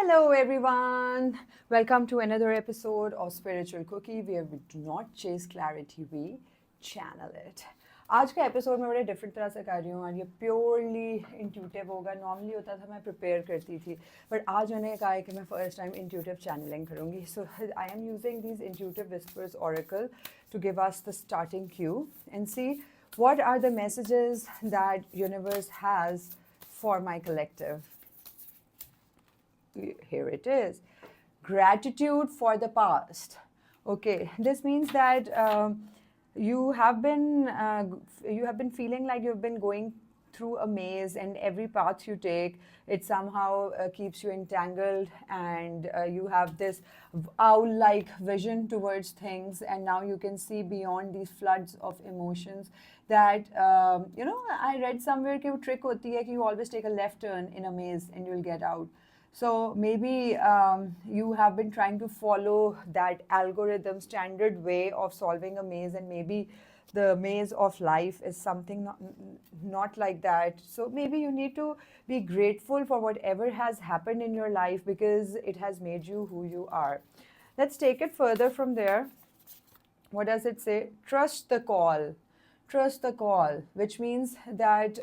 Hello, everyone. Welcome to another episode of Spiritual Cookie, where we do not chase clarity, we channel it. आज का episode मैं बड़े different तरह से कर रही हूँ और ये प्योरली इंट्यूटिव होगा. नॉर्मली होता था मैं प्रिपेयर करती थी, बट आज मैंने कहा है कि मैं फर्स्ट टाइम इंट्यूटिव चैनलिंग करूँगी. So I am using these intuitive whispers oracle to give us the starting cue and see what are the messages that universe has for my collective. Here it is. Gratitude for the past. Okay, this means that you have been feeling like you've been going through a maze, and every path you take, it somehow keeps you entangled, and you have this owl-like vision towards things, and now you can see beyond these floods of emotions that I read somewhere कि वो trick होती है कि you always take a left turn in a maze and you'll get out. So maybe you have been trying to follow that algorithm standard way of solving a maze, and maybe the maze of life is something not like that. So maybe you need to be grateful for whatever has happened in your life because it has made you who you are. Let's take it further from there. What does it say? Trust the call. Trust the call, which means that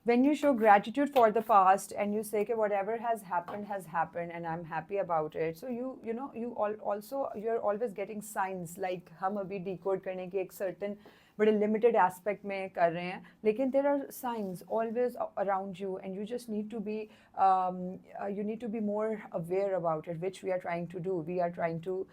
when you show gratitude for the past and you say, okay, whatever has happened and I'm happy about it. So you're always getting signs, like हम अभी decode करने की एक certain बड़े limited aspect में कर रहे हैं, लेकिन there are signs always around you, and you just need to be more aware about it, which we are trying to do. We are trying to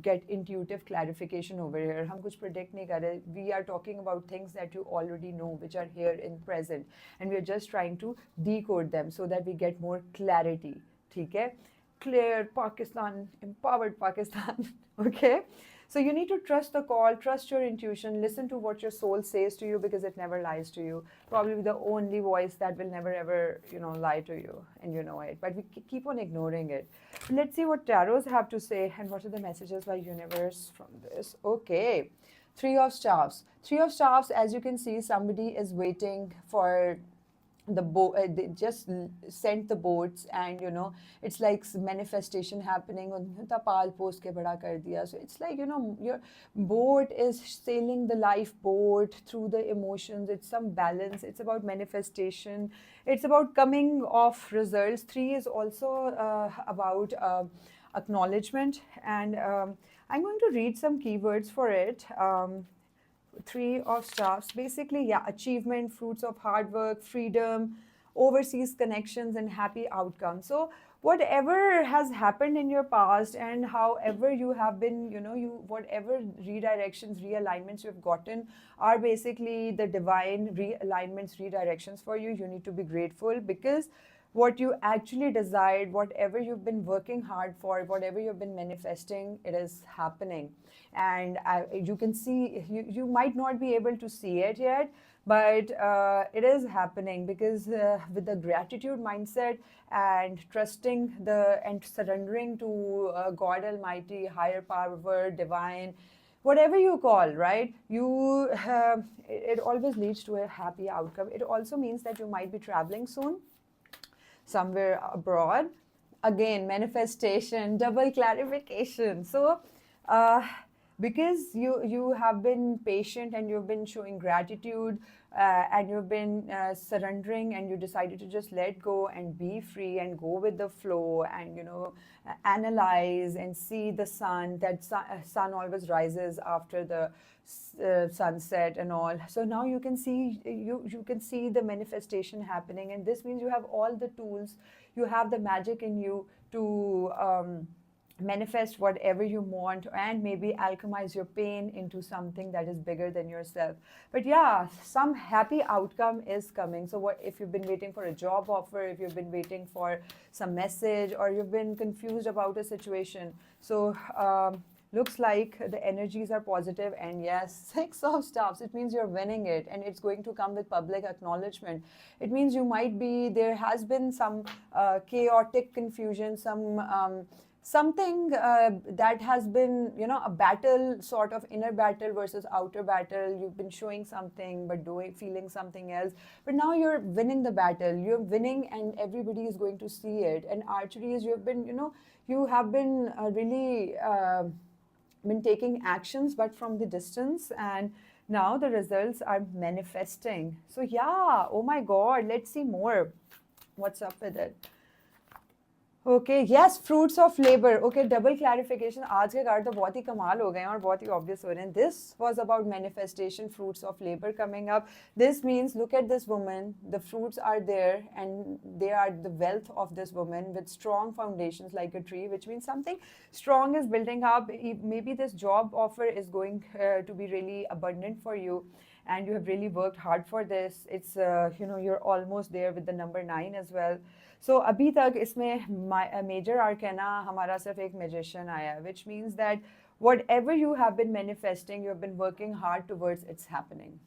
get intuitive clarification over here. हम कुछ predict नहीं कर रहे. We are talking about things that you already know, which are here in present, and we are just trying to decode them so that we get more clarity. ठीक है? Clear Pakistan, empowered Pakistan. Okay? So you need to trust the call, trust your intuition, listen to what your soul says to you, because it never lies to you. Probably the only voice that will never ever, lie to you, and you know it. But we keep on ignoring it. Let's see what tarots have to say and what are the messages by universe from this. Okay. Three of Staffs. Three of Staffs, as you can see, somebody is waiting for the boat. They just sent the boats, and it's like manifestation happening. Tapal post ke bada kar diya. So it's like your boat is sailing the lifeboat through the emotions. It's some balance. It's about manifestation. It's about coming off results. Three is also about acknowledgement, and I'm going to read some keywords for it. Three of Staffs, basically, achievement, fruits of hard work, freedom, overseas connections, and happy outcomes. So whatever has happened in your past, and however you have been, whatever redirections, realignments you've gotten are basically the divine realignments, redirections for you. You need to be grateful, because what you actually desired, whatever you've been working hard for, whatever you've been manifesting, it is happening. And you can see, you might not be able to see it yet, but it is happening, because with the gratitude mindset and trusting and surrendering to God Almighty, higher power, divine, whatever you call, right? It always leads to a happy outcome. It also means that you might be traveling soon, somewhere abroad. Again, manifestation, double clarification. So because you have been patient, and you've been showing gratitude, and you've been surrendering, and you decided to just let go and be free and go with the flow, and analyze and see the sun. That sun always rises after the sunset and all. So now you can see the manifestation happening, and this means you have all the tools, you have the magic in you to manifest whatever you want, and maybe alchemize your pain into something that is bigger than yourself. But some happy outcome is coming. So what if you've been waiting for a job offer, if you've been waiting for some message, or you've been confused about a situation? So looks like the energies are positive, and yes, Six of Staffs, it means you're winning it, and it's going to come with public acknowledgement. It means there has been some chaotic confusion, some something that has been, a battle, sort of inner battle versus outer battle. You've been showing something but feeling something else. But now you're winning the battle. You're winning, and everybody is going to see it. And archery is, you have been really been taking actions, but from the distance, and now the results are manifesting. So yeah, oh my God, let's see more. What's up with it? Okay, yes, fruits of labor. Okay, double clarification. आज के card तो बहुत ही कमाल हो गए हैं और बहुत ही obvious हो रहे हैं. This was about manifestation, fruits of labor coming up. This means, look at this woman. The fruits are there, and they are the wealth of this woman with strong foundations like a tree, which means something strong is building up. Maybe this job offer is going to be really abundant for you, and you have really worked hard for this. It's you're almost there with the number 9 as well. So अभी तक इसमें major arcana हमारा सिर्फ एक magician आया, which means that whatever you have been manifesting, you have been working hard towards, it's happening.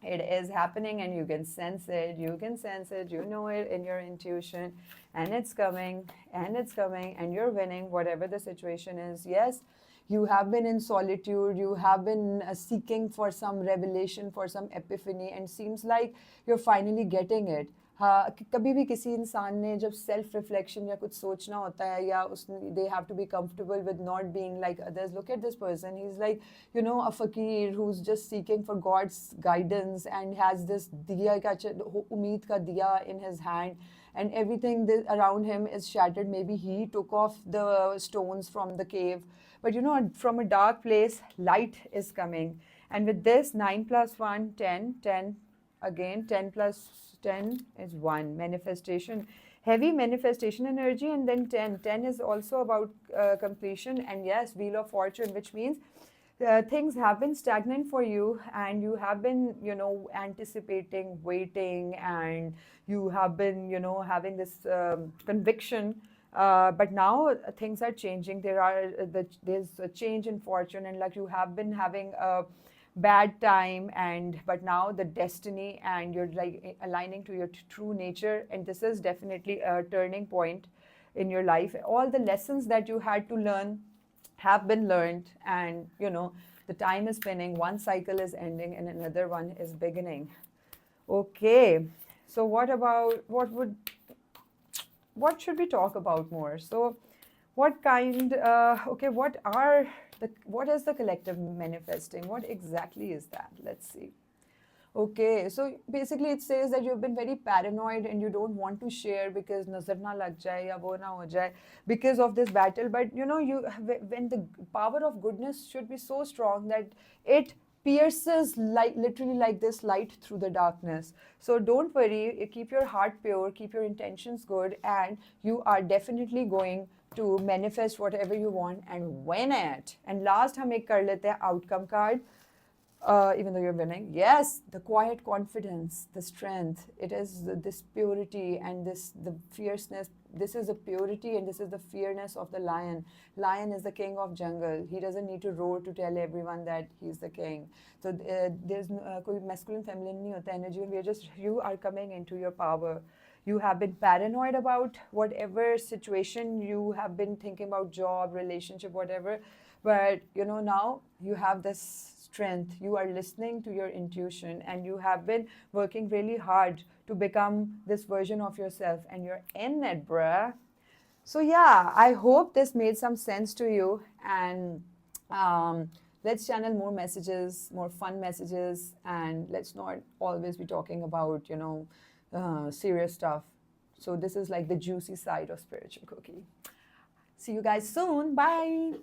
It is happening, and you can sense it. You can sense it. You know it in your intuition, and it's coming, and it's coming, and you're winning whatever the situation is. Yes, you have been in solitude. You have been seeking for some revelation, for some epiphany, and seems like you're finally getting it. हाँ, कभी भी किसी इंसान ने जब self reflection या कुछ सोचना होता है, या उसने they have to be comfortable with not being like others. Look at this person, he is like a fakir who is just seeking for God's guidance and has this दिया का उम्मीद का दिया in his hand, and everything around him is shattered. Maybe he took off the stones from the cave, but from a dark place light is coming. And with this 9 plus 1 10 10 again, 10 plus 10 is 1. Manifestation, heavy manifestation energy. And then 10 is also about completion. And yes, wheel of fortune, which means things have been stagnant for you, and you have been anticipating, waiting, and you have been having this conviction, but now things are changing. There's a change in fortune, and like you have been having a bad time, but now the destiny, and you're like aligning to your true nature, and this is definitely a turning point in your life. All the lessons that you had to learn have been learned, and the time is spinning. One cycle is ending and another one is beginning. Okay, so what should we talk about more? So what kind okay, what is the collective manifesting? What exactly is that? Let's see. Okay, so basically it says that you've been very paranoid and you don't want to share because nazar na lag jaye ya wo na ho jaye because of this battle. But when the power of goodness should be so strong that it pierces literally like this light through the darkness. So don't worry, keep your heart pure, keep your intentions good, and you are definitely going to manifest whatever you want and win it. And last हम एक कर लेते हैं outcome card. Even though you're winning, yes, the quiet confidence, the strength, it is this purity and the fierceness. This is the purity and this is the fierceness of the lion. Lion is the king of jungle. He doesn't need to roar to tell everyone that he's the king. So there's कोई masculine feminine नहीं होता energy. We are just, you are coming into your power. You have been paranoid about whatever situation you have been thinking about, job, relationship, whatever. But now you have this strength. You are listening to your intuition, and you have been working really hard to become this version of yourself, and you're in it, bruh. So yeah, I hope this made some sense to you, and let's channel more messages, more fun messages, and let's not always be talking about serious stuff. So this is like the juicy side of spiritual cookie. See you guys soon. Bye.